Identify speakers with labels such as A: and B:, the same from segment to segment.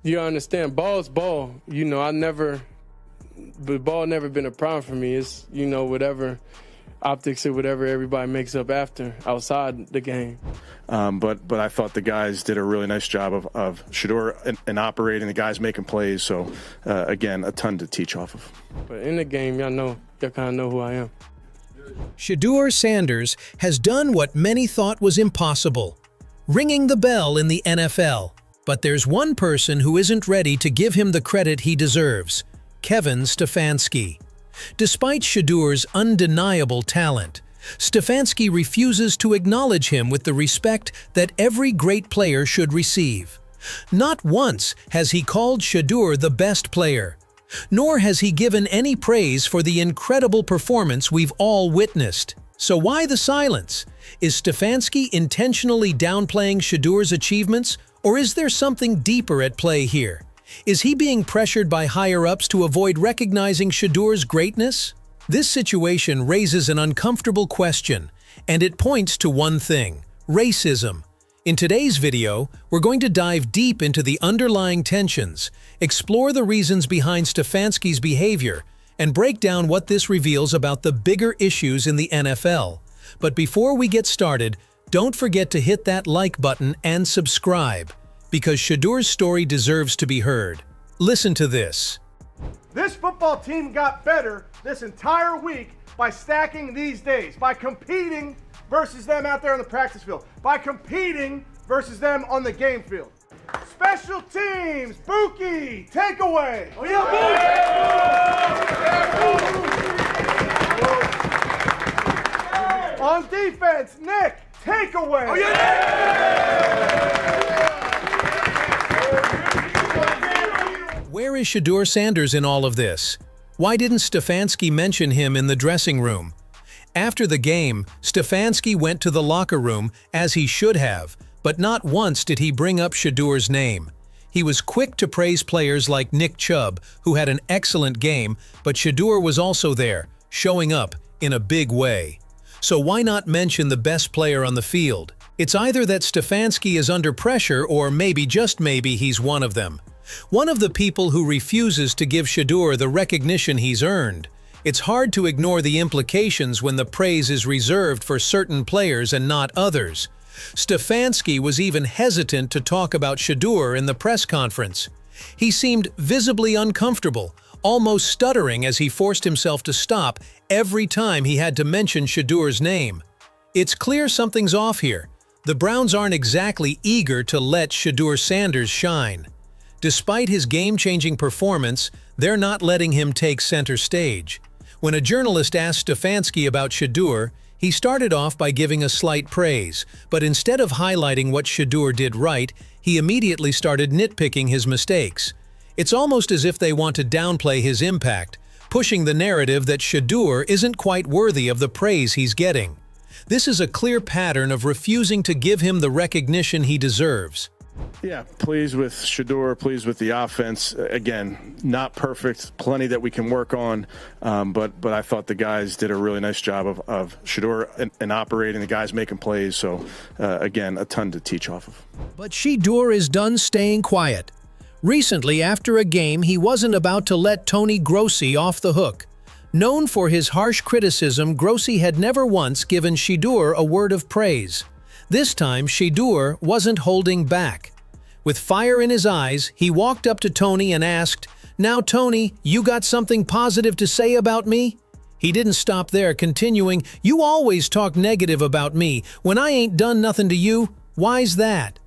A: You understand, ball's ball. You know, the ball never been a problem for me. It's, you know, whatever optics or whatever everybody makes up after, outside the game.
B: But I thought the guys did a really nice job of Shedeur and operating, the guys making plays. So, again, a ton to teach off of.
A: But in the game, y'all kind of know who I am.
C: Shedeur Sanders has done what many thought was impossible, ringing the bell in the NFL. But there's one person who isn't ready to give him the credit he deserves: Kevin Stefanski. Despite Shedeur's undeniable talent, Stefanski refuses to acknowledge him with the respect that every great player should receive. Not once has he called Shedeur the best player, nor has he given any praise for the incredible performance we've all witnessed. So why the silence? Is Stefanski intentionally downplaying Shedeur's achievements, or is there something deeper at play here? Is he being pressured by higher-ups to avoid recognizing Shedeur's greatness? This situation raises an uncomfortable question, and it points to one thing: racism. In today's video, we're going to dive deep into the underlying tensions, explore the reasons behind Stefanski's behavior, and break down what this reveals about the bigger issues in the NFL. But before we get started, don't forget to hit that like button and subscribe, because Shedeur's story deserves to be heard. Listen to this.
D: This football team got better this entire week by stacking these days, by competing versus them out there on the practice field, by competing versus them on the game field. Special teams, Buki, takeaway. Oh yeah, Buki. On defense, Nick, takeaway. Oh yeah.
C: Where is Shedeur Sanders in all of this? Why didn't Stefanski mention him in the dressing room? After the game, Stefanski went to the locker room, as he should have, but not once did he bring up Shedeur's name. He was quick to praise players like Nick Chubb, who had an excellent game, but Shedeur was also there, showing up in a big way. So why not mention the best player on the field? It's either that Stefanski is under pressure, or maybe, just maybe, he's one of them. One of the people who refuses to give Shedeur the recognition he's earned. It's hard to ignore the implications when the praise is reserved for certain players and not others. Stefanski was even hesitant to talk about Shedeur in the press conference. He seemed visibly uncomfortable, almost stuttering as he forced himself to stop every time he had to mention Shedeur's name. It's clear something's off here. The Browns aren't exactly eager to let Shedeur Sanders shine. Despite his game-changing performance, they're not letting him take center stage. When a journalist asked Stefanski about Shedeur, he started off by giving a slight praise, but instead of highlighting what Shedeur did right, he immediately started nitpicking his mistakes. It's almost as if they want to downplay his impact, pushing the narrative that Shedeur isn't quite worthy of the praise he's getting. This is a clear pattern of refusing to give him the recognition he deserves.
B: Yeah, pleased with Shedeur, pleased with the offense. Again, not perfect, plenty that we can work on, but I thought the guys did a really nice job of Shedeur and operating, the guys making plays. So, again, a ton to teach off of.
C: But Shedeur is done staying quiet. Recently, after a game, he wasn't about to let Tony Grossi off the hook. Known for his harsh criticism, Grossi had never once given Shedeur a word of praise. This time, Shedeur wasn't holding back. With fire in his eyes, he walked up to Tony and asked, "Now, Tony, you got something positive to say about me?" He didn't stop there, continuing, "You always talk negative about me when I ain't done nothing to you. Why's that?"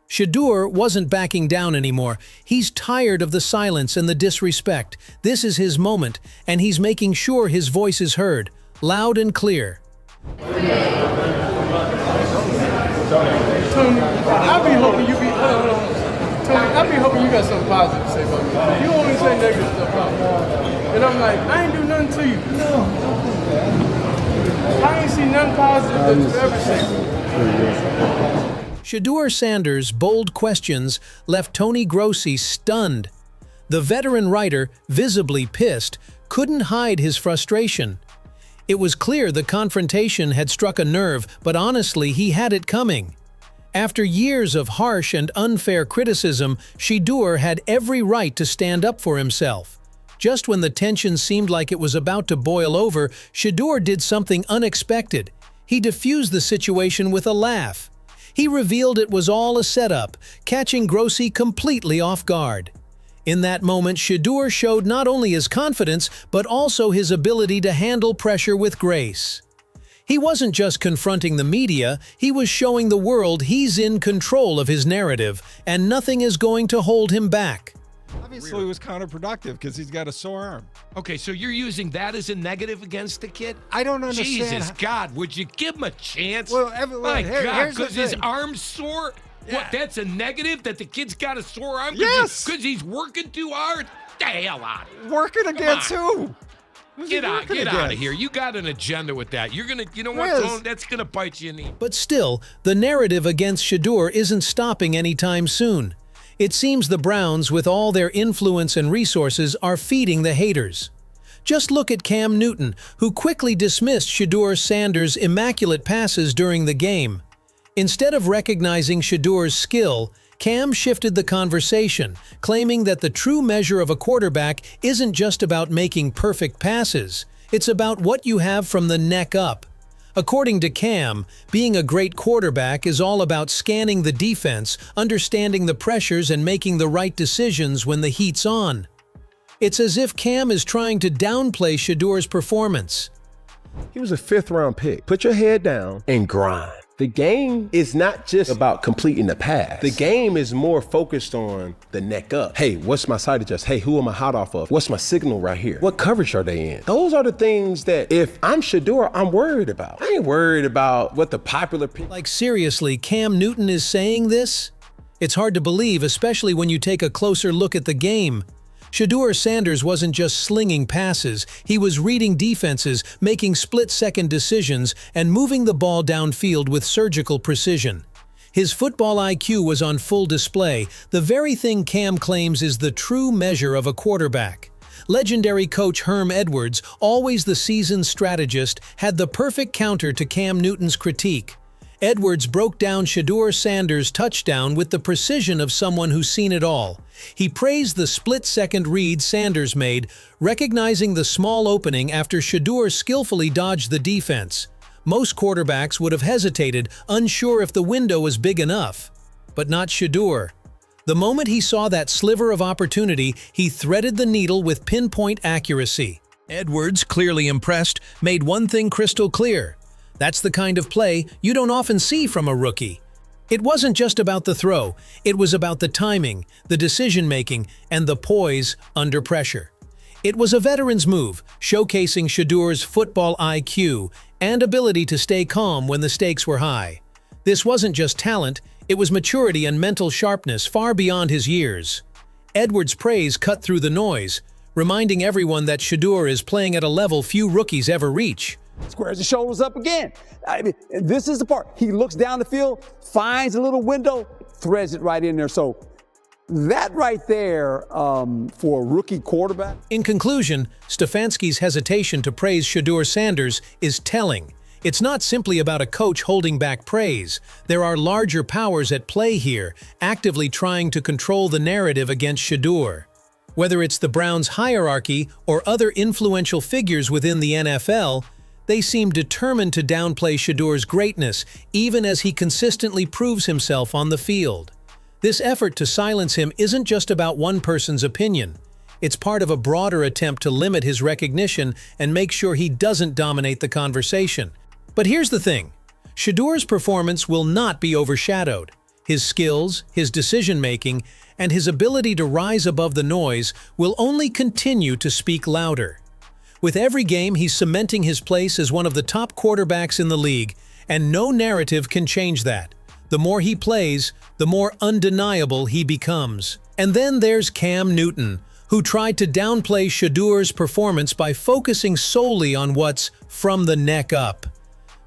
C: Shedeur wasn't backing down anymore. He's tired of the silence and the disrespect. This is his moment, and he's making sure his voice is heard, loud and clear.
A: Tony, I be hoping you be. Tony, I be hoping you got something positive to say about me. You only say negative stuff about me, and I'm like, I ain't do nothing to you. No. I ain't seen nothing positive that you ever said.
C: Shedeur Sanders' bold questions left Tony Grossi stunned. The veteran writer, visibly pissed, couldn't hide his frustration. It was clear the confrontation had struck a nerve, but honestly, he had it coming. After years of harsh and unfair criticism, Shedeur had every right to stand up for himself. Just when the tension seemed like it was about to boil over, Shedeur did something unexpected. He diffused the situation with a laugh. He revealed it was all a setup, catching Grossi completely off guard. In that moment, Shedeur showed not only his confidence, but also his ability to handle pressure with grace. He wasn't just confronting the media, he was showing the world he's in control of his narrative, and nothing is going to hold him back.
E: Obviously, it was counterproductive because he's got a sore arm.
F: Okay, so you're using that as a negative against the kid?
E: I don't understand.
F: Jesus God, would you give him a chance?
E: Well,
F: My God,
E: here's the
F: because his
E: thing.
F: arm's sore?
E: Yeah.
F: What, that's a negative? That the kid's got a sore arm?
E: Yes!
F: Because he's working too hard? The hell out of here.
E: Working against who?
F: Get out of here. You got an agenda with that. You're going to, you know what,
E: Yes.
F: Tone? That's going to bite you in the...
C: But still, the narrative against Shedeur isn't stopping anytime soon. It seems the Browns, with all their influence and resources, are feeding the haters. Just look at Cam Newton, who quickly dismissed Shedeur Sanders' immaculate passes during the game. Instead of recognizing Shedeur's skill, Cam shifted the conversation, claiming that the true measure of a quarterback isn't just about making perfect passes, it's about what you have from the neck up. According to Cam, being a great quarterback is all about scanning the defense, understanding the pressures, and making the right decisions when the heat's on. It's as if Cam is trying to downplay Shedeur's performance.
G: He was a 5th-round pick. Put your head down and grind. The game is not just about completing the pass. The game is more focused on the neck up. Hey, what's my side adjust? Hey, who am I hot off of? What's my signal right here? What coverage are they in? Those are the things that if I'm Shedeur, I'm worried about. I ain't worried about what the popular people...
C: Like seriously, Cam Newton is saying this? It's hard to believe, especially when you take a closer look at the game. Shedeur Sanders wasn't just slinging passes, he was reading defenses, making split-second decisions, and moving the ball downfield with surgical precision. His football IQ was on full display, the very thing Cam claims is the true measure of a quarterback. Legendary coach Herm Edwards, always the seasoned strategist, had the perfect counter to Cam Newton's critique. Edwards broke down Shedeur Sanders' touchdown with the precision of someone who's seen it all. He praised the split-second read Sanders made, recognizing the small opening after Shedeur skillfully dodged the defense. Most quarterbacks would have hesitated, unsure if the window was big enough. But not Shedeur. The moment he saw that sliver of opportunity, he threaded the needle with pinpoint accuracy. Edwards, clearly impressed, made one thing crystal clear. That's the kind of play you don't often see from a rookie. It wasn't just about the throw, it was about the timing, the decision-making, and the poise under pressure. It was a veteran's move, showcasing Shedeur's football IQ and ability to stay calm when the stakes were high. This wasn't just talent, it was maturity and mental sharpness far beyond his years. Edwards' praise cut through the noise, reminding everyone that Shedeur is playing at a level few rookies ever reach.
H: Squares his shoulders up again. I mean, this is the part. He looks down the field, finds a little window, threads it right in there. So that right there for a rookie quarterback.
C: In conclusion, Stefanski's hesitation to praise Shedeur Sanders is telling. It's not simply about a coach holding back praise. There are larger powers at play here, actively trying to control the narrative against Shedeur. Whether it's the Browns' hierarchy or other influential figures within the NFL, they seem determined to downplay Shedeur's greatness, even as he consistently proves himself on the field. This effort to silence him isn't just about one person's opinion. It's part of a broader attempt to limit his recognition and make sure he doesn't dominate the conversation. But here's the thing. Shedeur's performance will not be overshadowed. His skills, his decision-making, and his ability to rise above the noise will only continue to speak louder. With every game, he's cementing his place as one of the top quarterbacks in the league, and no narrative can change that. The more he plays, the more undeniable he becomes. And then there's Cam Newton, who tried to downplay Shedeur's performance by focusing solely on what's from the neck up.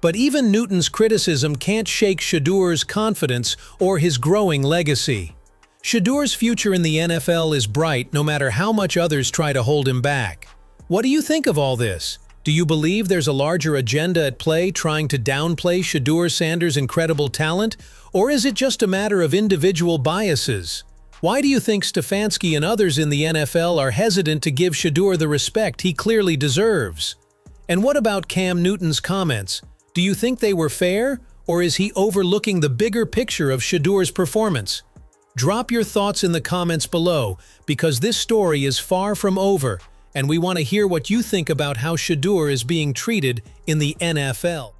C: But even Newton's criticism can't shake Shedeur's confidence or his growing legacy. Shedeur's future in the NFL is bright no matter how much others try to hold him back. What do you think of all this? Do Do you believe there's a larger agenda at play trying to downplay Shedeur Sanders' incredible talent, or is it just a matter of individual biases? Why do you think Stefanski and others in the NFL are hesitant to give Shedeur the respect he clearly deserves? And what about Cam Newton's comments? Do you think they were fair, or is he overlooking the bigger picture of Shedeur's performance? Drop your thoughts in the comments below, because this story is far from over, and we want to hear what you think about how Shedeur is being treated in the NFL.